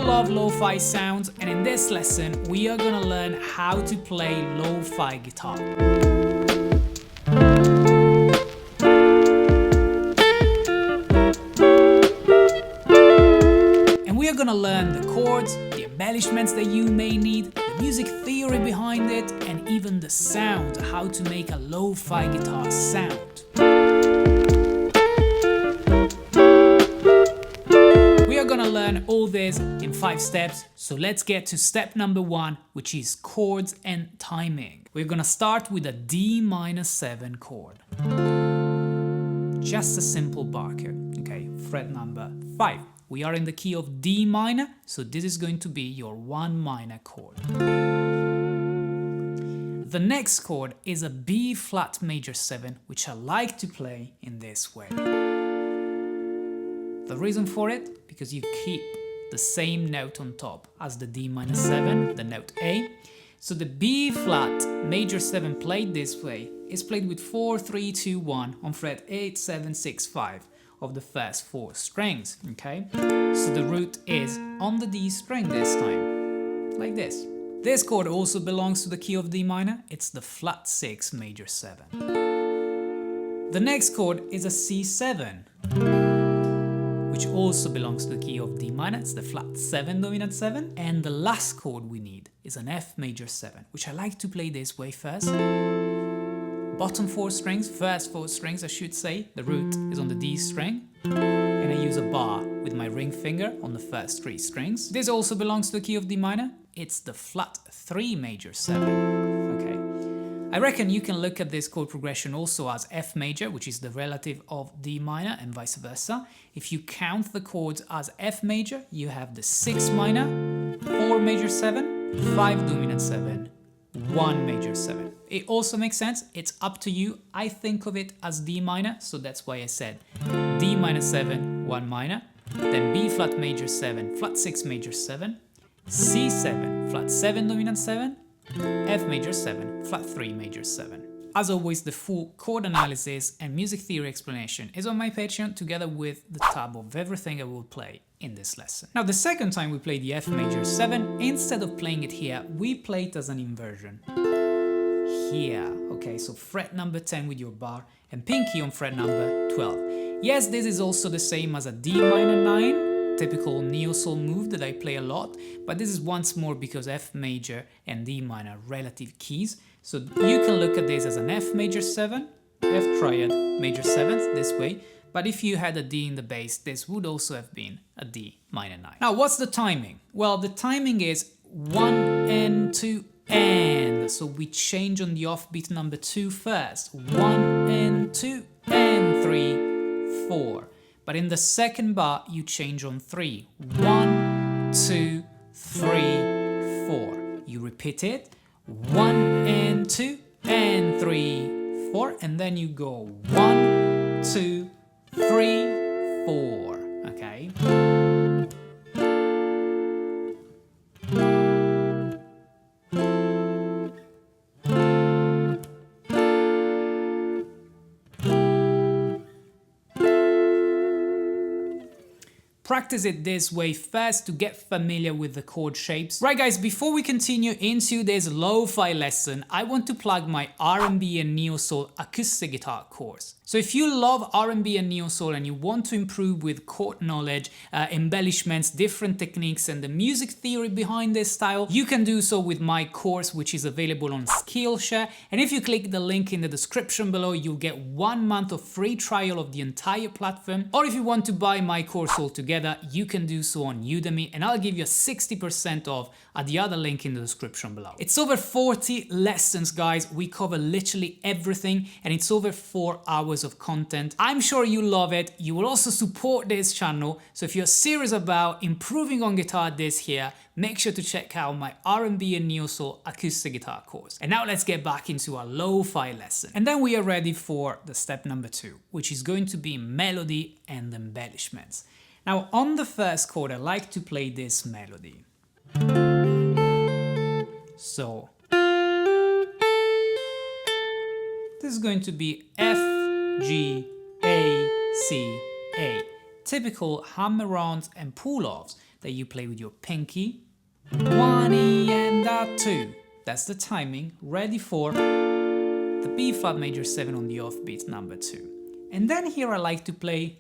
love lo-fi sounds, and in this lesson we are gonna learn how to play lo-fi guitar. And we are gonna learn the chords, the embellishments that you may need, the music theory behind it, and even the sound, how to make a lo-fi guitar sound. We are gonna learn all this in 5 steps, so let's get to step number 1, which is chords and timing. We're gonna start with a D minor 7 chord. Just a simple bar chord, okay, fret number 5. We are in the key of D minor, so this is going to be your 1 minor chord. The next chord is a B flat major 7, which I like to play in this way. The reason for it, because you keep the same note on top as the D minor 7, the note A. So the B flat major 7 played this way is played with 4, 3, 2, 1 on fret 8, 7, 6, 5 of the first 4 strings, okay? So the root is on the D string this time, like this. This chord also belongs to the key of D minor, it's the flat 6 major 7. The next chord is a C7. Which also belongs to the key of D minor, it's the flat 7 dominant 7. And the last chord we need is an F major 7, which I like to play this way first. Bottom 4 strings, first 4 strings I should say, the root is on the D string. And I use a bar with my ring finger on the first 3 strings. This also belongs to the key of D minor, it's the flat 3 major 7. I reckon you can look at this chord progression also as F major, which is the relative of D minor, and vice versa. If you count the chords as F major, you have the 6 minor, 4 major 7, 5 dominant 7, 1 major 7. It also makes sense, it's up to you. I think of it as D minor, so that's why I said D minor 7, 1 minor, then B flat major 7, flat 6 major 7, C7, flat 7 dominant 7, F major 7, flat 3 major 7. As always, the full chord analysis and music theory explanation is on my Patreon, together with the tab of everything I will play in this lesson. Now, the second time we play the F major 7, instead of playing it here, we play it as an inversion. Here, okay, so fret number 10 with your bar and pinky on fret number 12. Yes, this is also the same as a D minor 9, typical Neo Soul move that I play a lot, but this is once more because F major and D minor relative keys. So you can look at this as an F major 7, F triad major 7th this way, but if you had a D in the bass, this would also have been a D minor 9. Now, what's the timing? Well, the timing is 1 and 2 and, so we change on the offbeat number 2 first, 1 and 2 and 3, 4. But in the second bar, you change on 3. 1, 2, 3, 4. You repeat it. 1 and 2 and 3, 4. And then you go 1, 2, 3, 4. Okay? Practice it this way first to get familiar with the chord shapes. Right guys, before we continue into this lo-fi lesson, I want to plug my R&B and Neo Soul acoustic guitar course. So if you love R&B and Neo Soul and you want to improve with chord knowledge, embellishments, different techniques and the music theory behind this style, you can do so with my course, which is available on Skillshare. And if you click the link in the description below, you'll get 1 month of free trial of the entire platform. Or if you want to buy my course altogether, you can do so on Udemy, and I'll give you a 60% off at the other link in the description below. It's over 40 lessons, guys. We cover literally everything, and it's over 4 hours of content. I'm sure you love it. You will also support this channel, so if you're serious about improving on guitar this year, make sure to check out my R&B and Neo Soul acoustic guitar course. And now let's get back into our lo-fi lesson. And then we are ready for the step number 2, which is going to be melody and embellishments. Now, on the first chord, I like to play this melody. So, this is going to be F, G, A, C, A. Typical hammer-ons and pull-offs that you play with your pinky. 1 E and a 2. That's the timing, ready for the B flat major 7 on the offbeat number 2. And then here I like to play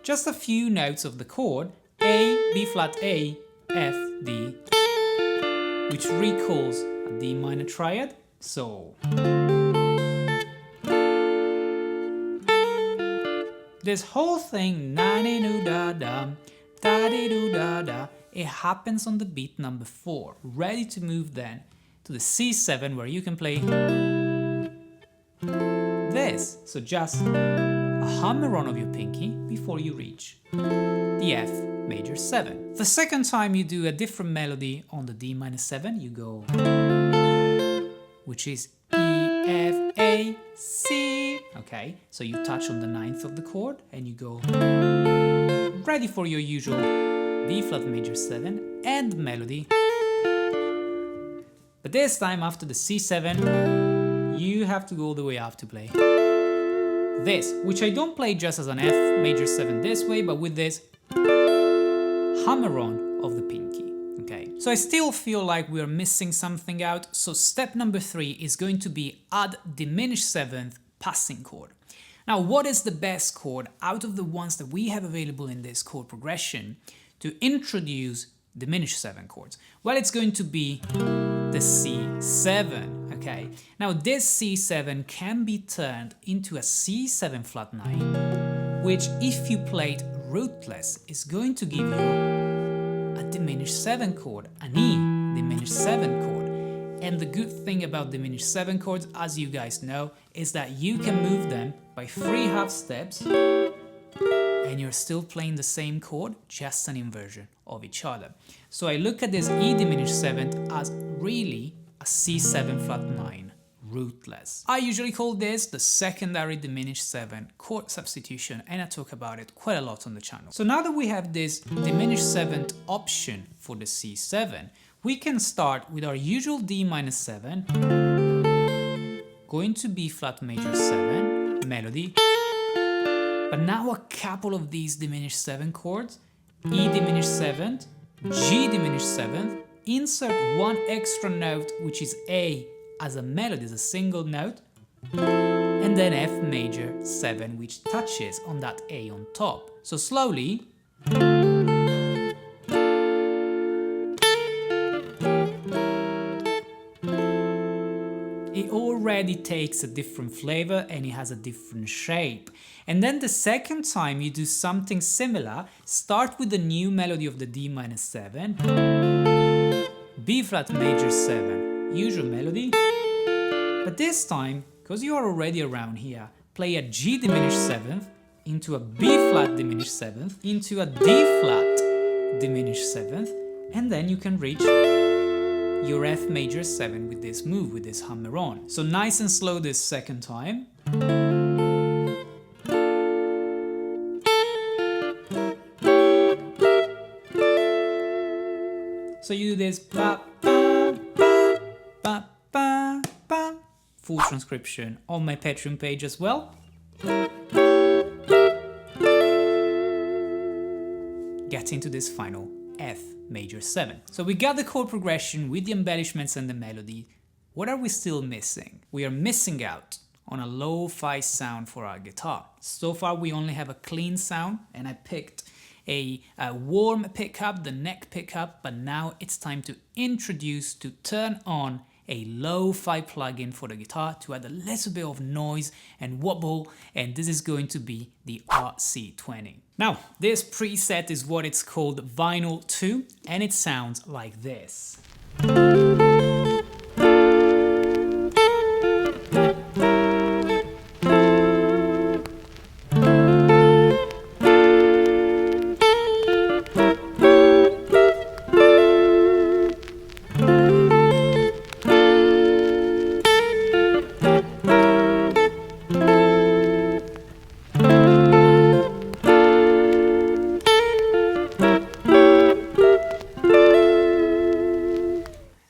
just a few notes of the chord A, B flat A, F, D, which recalls a D minor triad, so this whole thing, na-di-do-da-da, da-di-do-da-da, it happens on the beat number 4, ready to move then to the C7 where you can play this. So just a hammer-on of your pinky before you reach the F major 7. The second time you do a different melody on the D minor 7, you go, which is E, F, A, C. Okay, so you touch on the 9th of the chord and you go ready for your usual B flat major 7 and melody. But this time after the C7, you have to go all the way up to play this, which I don't play just as an F major 7 this way, but with this hammer-on of the pinky. Okay, so I still feel like we're missing something out, so step number 3 is going to be add diminished 7th passing chord. Now, what is the best chord out of the ones that we have available in this chord progression to introduce diminished 7 chords? Well, it's going to be the C7, okay? Now, this C7 can be turned into a C7 flat 9, which if you play it rootless is going to give you a diminished 7 chord, an E diminished 7 chord. And the good thing about diminished 7 chords, as you guys know, is that you can move them by 3 half steps and you're still playing the same chord, just an inversion of each other. So I look at this E diminished 7th as really a C7 flat 9, rootless. I usually call this the secondary diminished 7 chord substitution, and I talk about it quite a lot on the channel. So now that we have this diminished 7th option for the C7, we can start with our usual D minor 7, going to B flat major 7, melody, but now a couple of these diminished 7 chords, E diminished 7th, G diminished 7th, insert one extra note which is A as a melody, as a single note, and then F major 7 which touches on that A on top. So slowly, it already takes a different flavor and it has a different shape. And then the second time you do something similar, start with the new melody of the D minor 7, B flat major 7, usual melody, but this time, because you are already around here, play a G diminished 7th into a B flat diminished 7th into a D flat diminished 7th, and then you can reach your F major 7 with this move, with this hammer on. So nice and slow this second time. So you do this ba ba ba ba ba ba. Full transcription on my Patreon page as well. Get into this final F major 7. So we got the chord progression with the embellishments and the melody. What are we still missing? We are missing out on a lo-fi sound for our guitar. So far we only have a clean sound, and I picked a warm pickup, the neck pickup, but now it's time to introduce, to turn on a lo-fi plugin for the guitar to add a little bit of noise and wobble, and this is going to be the RC20. Now, this preset is what it's called Vinyl 2, and it sounds like this.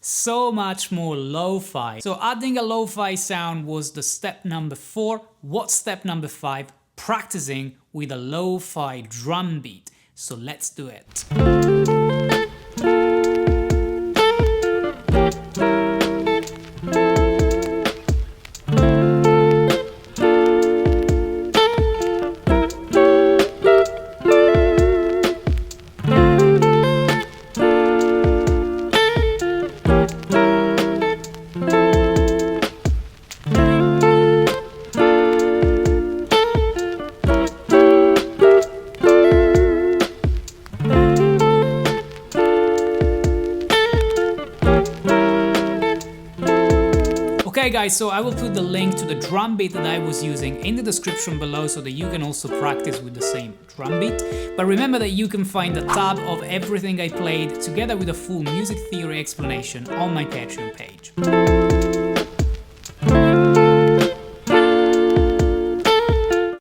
So much more lo-fi. So adding a lo-fi sound was the step number 4. What's step number 5? Practicing with a lo-fi drum beat. So let's do it. Okay guys, so I will put the link to the drum beat that I was using in the description below so that you can also practice with the same drum beat. But remember that you can find a tab of everything I played together with a full music theory explanation on my Patreon page.